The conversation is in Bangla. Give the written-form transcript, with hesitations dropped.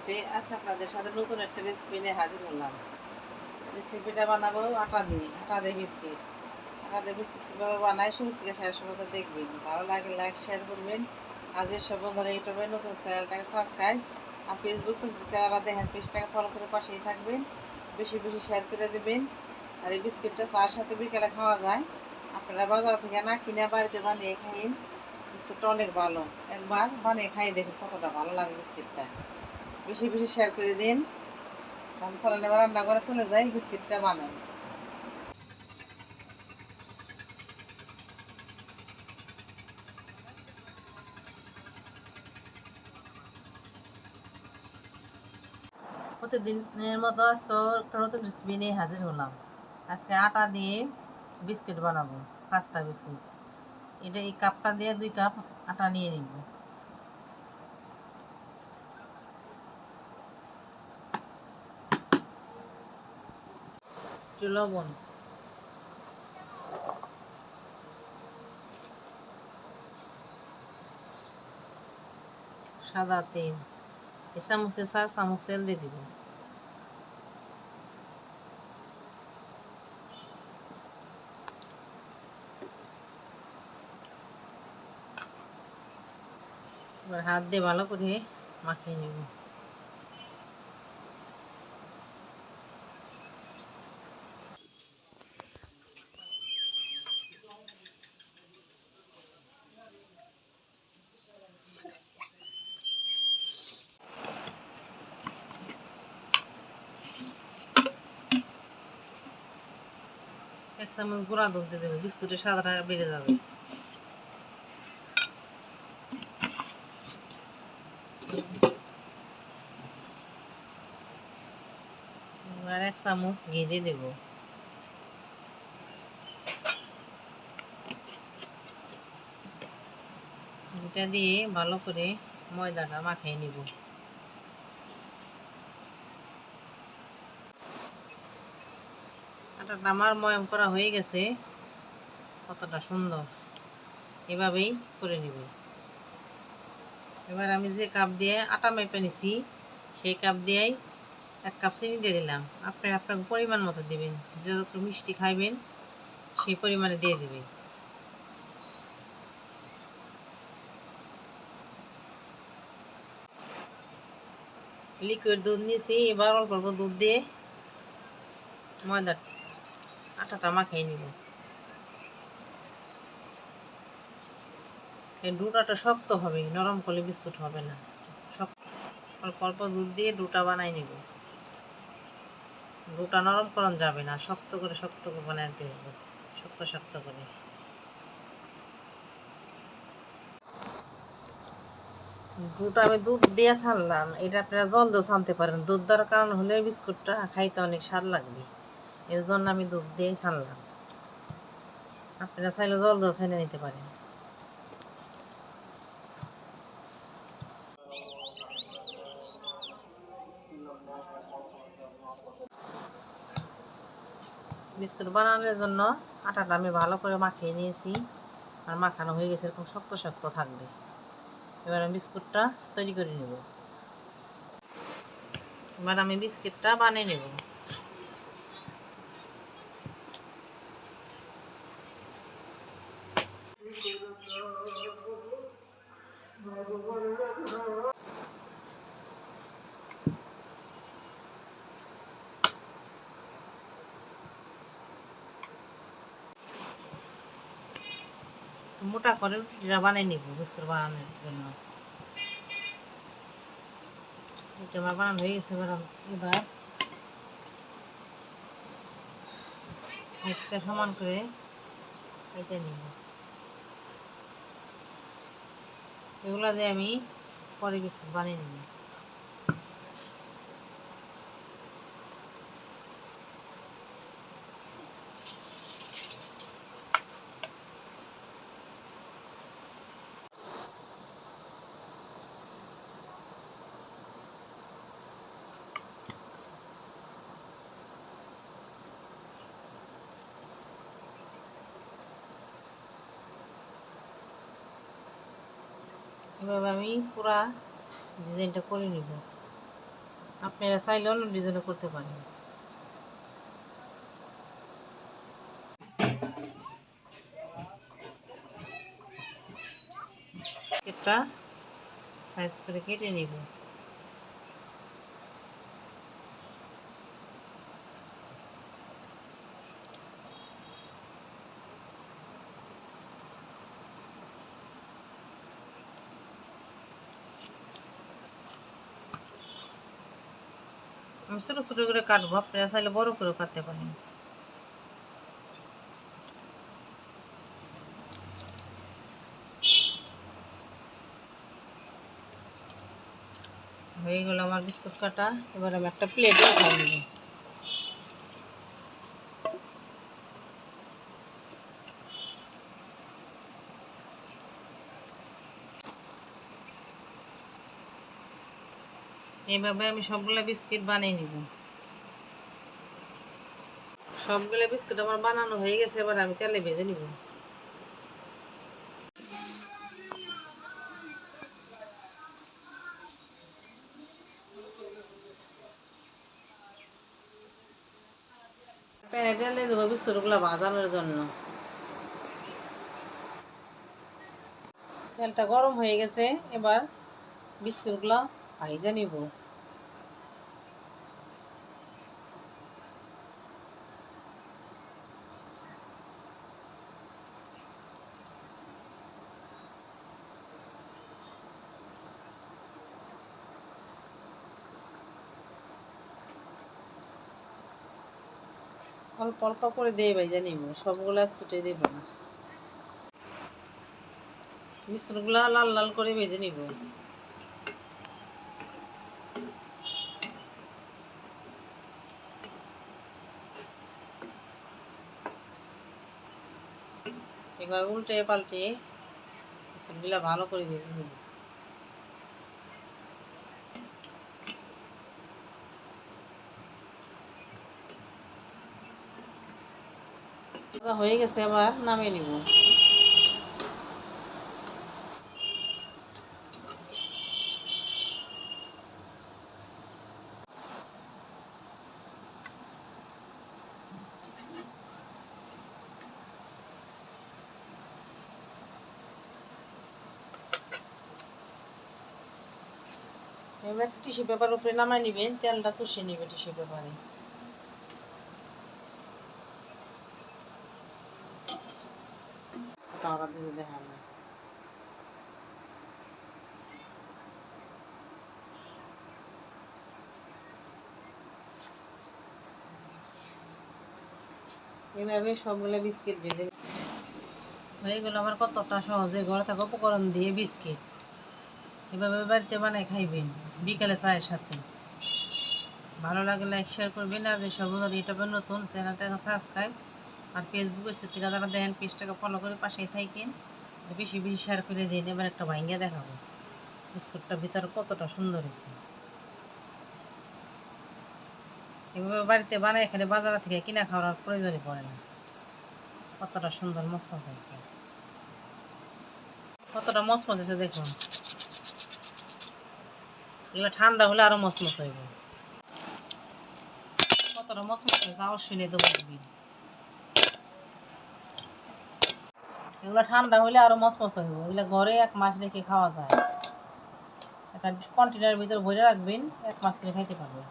রেসিপিতে আজকে আপনাদের সাথে নতুন একটা রেসিপি নিয়ে হাজির হলাম। রেসিপিটা বানাবো আটা দিয়ে বিস্কিট। আটা দিয়ে বিস্কিট কীভাবে বানাই শুরু থেকে শেষ পর্যন্ত দেখবেন। ভালো লাগে লাইক শেয়ার করবেন। আর যেসব বন্ধুরা ইউটিউবে নতুন চ্যানেলটাকে সাবস্ক্রাইব আর ফেসবুক যারা দেখেন পেজটাকে ফলো করে পাশেই থাকবেন। বেশি বেশি শেয়ার করে দেবেন। আর এই বিস্কিটটা চার সাথে বিকেলে খাওয়া যায়। আপনারা বাজার থেকে না কিনে বাড়িতে বানিয়ে খাইন। বিস্কুটটা অনেক ভালো, একবার বানিয়ে খাই দেখুন কতটা ভালো লাগে বিস্কিটটা। বেশি বেশি শেয়ার করে দিন। আমি চলেন এবার রান্না করে চলে যাই, বিস্কিটটা বানাই। প্রতিদিনের মতো আজকে একটা নতুন রেসিপি নিয়ে হাজির হলাম। আজকে আটা দিয়ে বিস্কিট বানাবো, পাস্তা বিস্কুট। এটা এই কাপটা দিয়ে 2 কাপ আটা নিয়ে নিব। একটু লবণ, সাদা তেল, এই চামচে 4 চামচ তেল দিয়ে দিব। এবার হাত দিয়ে ভালো করে মাখিয়ে নিব। এক চামচ গুঁড়া দুধ দিয়ে দেবো, বিস্কুটের স্বাদটা বেড়ে যাবে। আর 1 চামচ ঘি দিয়ে দেবো। এটা দিয়ে ভালো করে ময়দাটা মাখিয়ে নিব। আটাটা আমার ময়াম করা হয়ে গেছে, কতটা সুন্দর। এভাবেই করে নিব। এবার আমি যে কাপ দিয়ে আটা মেপে নিছি সেই কাপ দিয়েই 1 কাপ চিনি দিয়ে দিলাম। আপনার পরিমাণ মতো দেবেন, যত মিষ্টি খাইবেন সেই পরিমাণে দিয়ে দেবেন। লিকুইড দুধ নিয়েছি, এবার অল্প অল্প দুধ দিয়ে ময়দা আটাটা মাখিয়ে নিব। এই ডোটা শক্ত হবে, নরম করলে বিস্কুট হবে না। অল্প অল্প দুধ দিয়ে ডোটা বানাই নিব। ডোটা নরম করানো যাবে না, শক্ত করে বানাতে হবে, শক্ত শক্ত করে। ডোটা আমি দুধ দিয়ে ছানলাম, এটা আপনারা জল দিয়ে ছানতে পারেন। দুধ দেওয়ার কারণ হলে বিস্কুটটা খাইতে অনেক স্বাদ লাগবে, এর জন্য আমি দুধ দিয়ে ছানলাম। আপনারা চাইলে জল দিয়ে ছাইনে নিতে পারেন। বিস্কুট বানানোর জন্য আটাটা আমি ভালো করে মাখিয়ে নিয়েছি, আর মাখানো হয়ে গেছে, এরকম শক্ত শক্ত থাকবে। এবার আমি বিস্কুটটা তৈরি করে নেব। এবার আমি বিস্কিটটা বানিয়ে নেব। মোটা করে রুটিটা বানিয়ে নিব বিস্কুট বানানোর জন্য। এটা আমার বানানো হয়ে গেছে। এবার সাইডটা সমান করে কেটে নিব। এগুলা দিয়ে আমি পরে বিস্কুট বানিয়ে নিব। এভাবে আমি পুরা ডিজাইনটা করে নিব। আপনারা চাইলে অন্য ডিজাইনও করতে পারেন। এটা সাইজ করে কেটে নিব। আমি ছোটো ছোটো করে কাটবো, আপনারা চাইলে বড় করেও কাটতে পারেন। হয়ে গেল আমার বিস্কুট কাটা। এবার আমি একটা প্লেটে উঠাই নেব। এইভাবে আমি সবগুলো বিস্কিট বানিয়ে নিব। সবগুলো বিস্কুট আমার বানানো হয়ে গেছে, এবার আমি তেলে ভেজে নিব। প্যানে তেল দিয়ে দেবো বিস্কুটগুলো ভাজানোর জন্য। তেলটা গরম হয়ে গেছে, এবার বিস্কুটগুলো ভাজে নিব। অল্প অল্প করে দিয়ে ভেজে নিব, সবগুলো ছুটে দেব না। বিস্কুটগুলো লাল লাল করে ভেজে নিব। এবার উল্টে পাল্টে বিস্কুটগুলো ভালো করে ভেজে নিব। হয়ে গেছে, এবার নামিয়ে নিব। এবার টিস্যু পেপার উপরে নামাই নিবেন, তেলটা চষে নিবে টিস্যু পেপারে। ওটা দিকে দেখা যায়। এভাবে সবগুলো বিস্কিট ভেজে হয়ে গেল আমার কতটা সহজে ঘরে থাকা উপকরণ দিয়ে বিস্কিট। এভাবে বাড়িতে বানাই খাইবেন বিকালে চায়ের সাথে। ভালো লাগলে লাইক শেয়ার করবেন, আর যে সব ইউটিউবে নতুন চ্যানেলটাকে সাবস্ক্রাইব, আর ফেসবুকে থেকে যারা দেখেন পেজটাকে ফলো করে পাশেই থাকেন, বেশি বেশি শেয়ার করে দিন। এবার একটা ভাঙ্গা দেখাবো বিস্কুটটার ভিতরে কতটা সুন্দর হয়েছে। এভাবে বাড়িতে বানাই এখানে বাজার থেকে কিনা খাওয়ার প্রয়োজনই পড়ে না। কতটা সুন্দর মচমচ হয়েছে, কতটা মচমচ হয়েছে দেখুন। এগুলো ঠান্ডা হলে আরো মচমচ হইব। কতটা মচমচ হয়েছে অবশ্যই নিয়ে দেবো। এগুলো ঠান্ডা হলে আরো মচমচ হইব। এগুলো ঘরে 1 মাস রেখে খাওয়া যায়। একটা কন্টেনারের ভিতরে ভরে রাখবেন, 1 মাস ধরে খাইতে পারবেন।